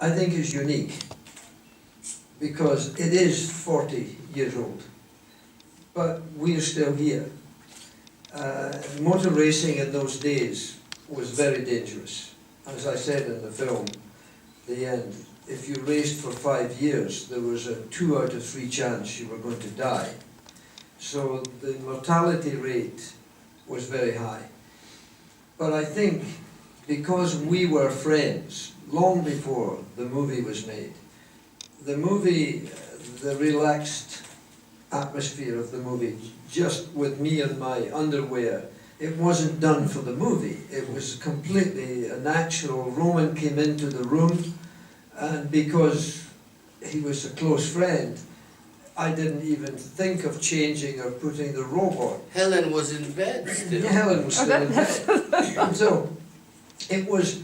I think is unique because it is 40 years old, but we're still here. Motor racing in those days was very dangerous. As I said in the film, the end, if you raced for 5 years, there was a 2 out of 3 chance you were going to die. So the mortality rate was very high. But I think because we were friends long before the movie was made, the movie, the relaxed atmosphere of the movie, just with me in my underwear, it wasn't done for the movie. It was completely natural. Roman came into the room, and because he was a close friend, I didn't even think of changing or putting the robe on. Helen was in bed still. Helen was still in bed. And so it was,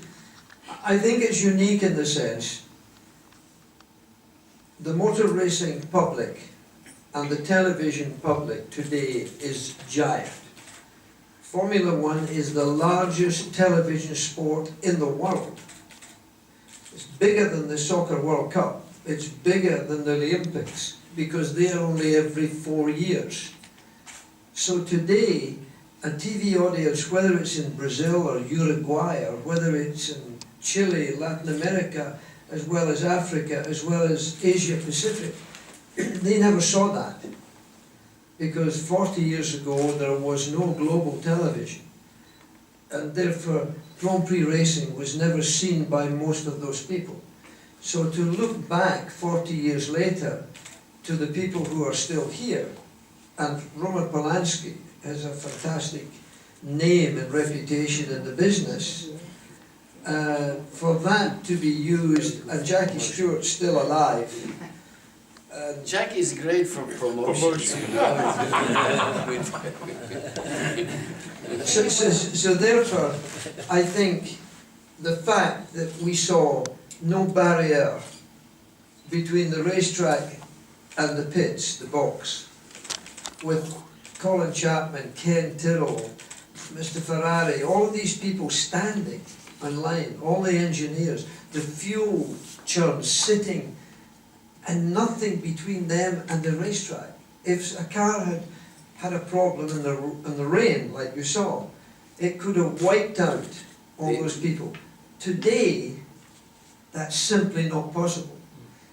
I think it's unique in the sense, the motor racing public and the television public today is giant. Formula One is the largest television sport in the world. It's bigger than the Soccer World Cup. It's bigger than the Olympics because they are only every 4 years. So today, a TV audience, whether it's in Brazil or Uruguay or whether it's in Chile, Latin America, as well as Africa, as well as Asia Pacific, they never saw that. Because 40 years ago there was no global television. And therefore Grand Prix racing was never seen by most of those people. So to look back 40 years later to the people who are still here, and Roman Polanski has a fantastic name and reputation in the business, for that to be used, and Jackie Stewart's still alive. Jackie's great for promotion. So therefore, I think the fact that we saw no barrier between the racetrack and the pits, the box, with Colin Chapman, Ken Tyrrell, Mr. Ferrari, all of these people standing in line, all the engineers, the fuel churns sitting, and nothing between them and the racetrack. If a car had a problem in the rain, like you saw, it could have wiped out all those people. Today, that's simply not possible.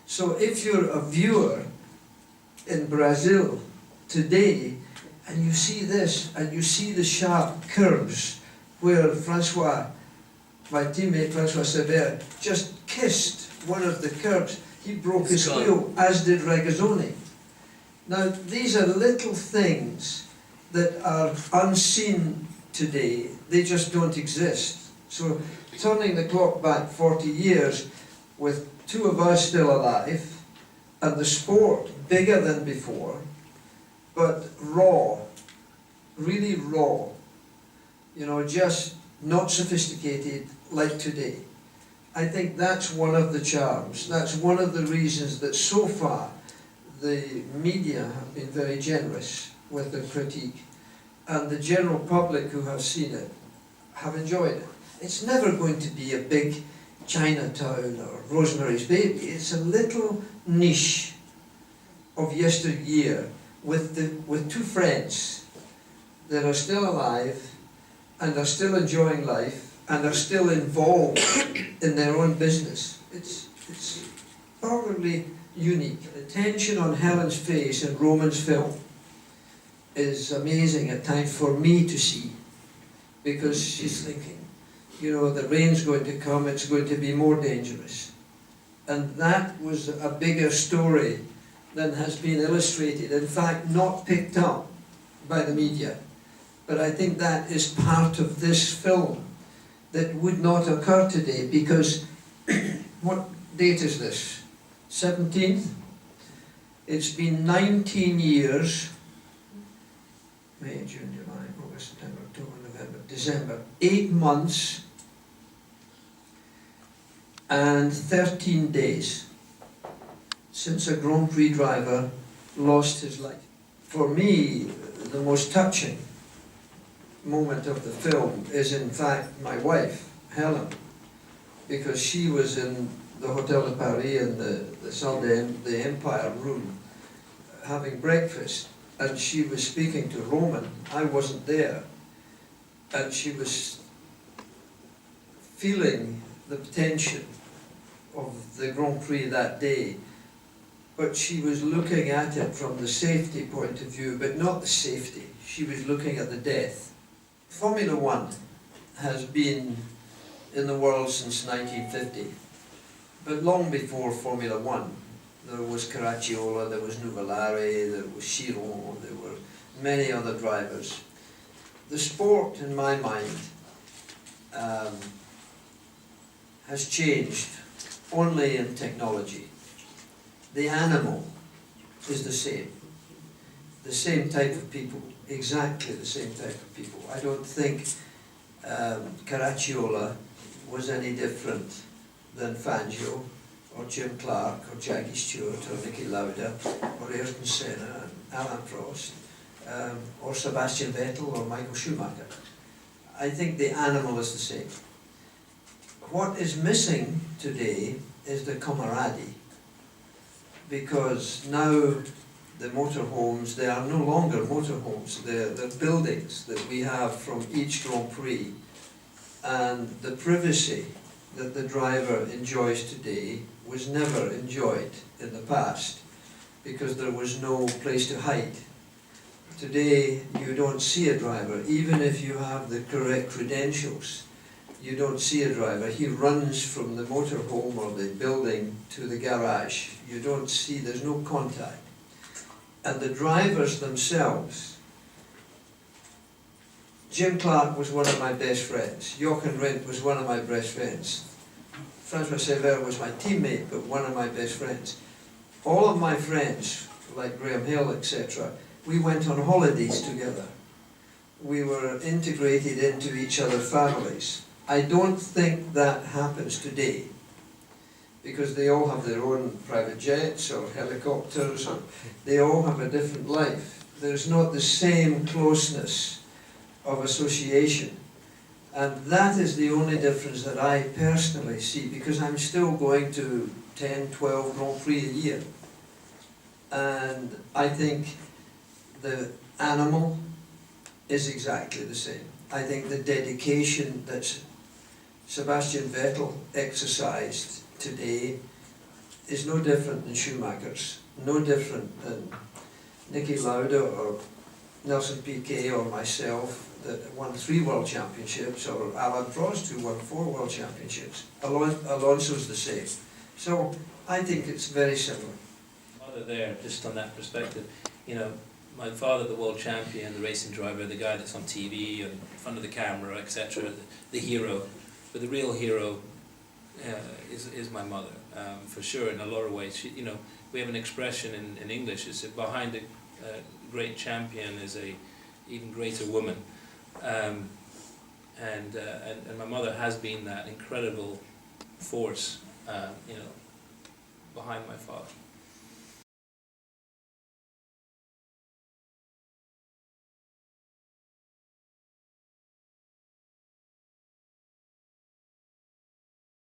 So if you're a viewer in Brazil today, and you see this, and you see the sharp curves where Francois, my teammate Francois Sever, just kissed one of the curbs, he broke his wheel, as did Regazzoni. Now, these are little things that are unseen today. They just don't exist. So, turning the clock back 40 years, with 2 of us still alive, and the sport bigger than before, but raw, really raw, you know, just not sophisticated like today. I think that's one of the charms. That's one of the reasons that so far the media have been very generous with their critique, and the general public who have seen it have enjoyed it. It's never going to be a big Chinatown or Rosemary's Baby. It's a little niche of yesteryear with 2 friends that are still alive and are still enjoying life and are still involved in their own business. It's probably unique. The tension on Helen's face in Roman's film is amazing at times for me to see, because she's thinking, you know, the rain's going to come, it's going to be more dangerous. And that was a bigger story than has been illustrated, in fact not picked up by the media. But I think that is part of this film that would not occur today, because what date is this? 17th? It's been 19 years, May, June, July, August, September, October, November, December, 8 months and 13 days since a Grand Prix driver lost his life. For me, the most touching moment of the film is in fact my wife, Helen, because she was in the Hotel de Paris in the Sunday, the Empire room, having breakfast, and she was speaking to Roman. I wasn't there, and she was feeling the tension of the Grand Prix that day, but she was looking at it from the safety point of view, but not the safety. She was looking at the death. Formula One has been in the world since 1950, but long before Formula One, there was Caracciola, there was Nuvolari, there was Chiron, there were many other drivers. The sport, in my mind, has changed only in technology. The animal is the same type of people, exactly the same type of people. I don't think Caracciola was any different than Fangio, or Jim Clark, or Jackie Stewart, or Niki Lauda, or Ayrton Senna, and Alain Prost, or Sebastian Vettel, or Michael Schumacher. I think the animal is the same. What is missing today is the camaraderie, because now the motorhomes, they are no longer motorhomes, they're buildings that we have from each Grand Prix, and the privacy that the driver enjoys today was never enjoyed in the past, because there was no place to hide. Today you don't see a driver, even if you have the correct credentials. You don't see a driver. He runs from the motorhome or the building to the garage. You don't see, there's no contact. And the drivers themselves, Jim Clark was one of my best friends. Jochen Rindt was one of my best friends. Francois Sever was my teammate, but one of my best friends. All of my friends, like Graham Hill, etc., we went on holidays together. We were integrated into each other's families. I don't think that happens today, because they all have their own private jets or helicopters, or they all have a different life. There's not the same closeness of association, and that is the only difference that I personally see, because I'm still going to 10, 12 Grand Prix a year, and I think the animal is exactly the same. I think the dedication that Sebastian Vettel exercised today is no different than Schumacher's, no different than Niki Lauda or Nelson Piquet or myself that won 3 world championships, or Alain Prost who won 4 world championships. Alonso's the same. So I think it's very similar. Father there, just on that perspective, you know, my father, the world champion, the racing driver, the guy that's on TV and in front of the camera, etc., the hero. But the real hero is my mother, for sure. In a lot of ways, she, you know, we have an expression in English: is that behind a great champion is a even greater woman, and my mother has been that incredible force, you know, behind my father.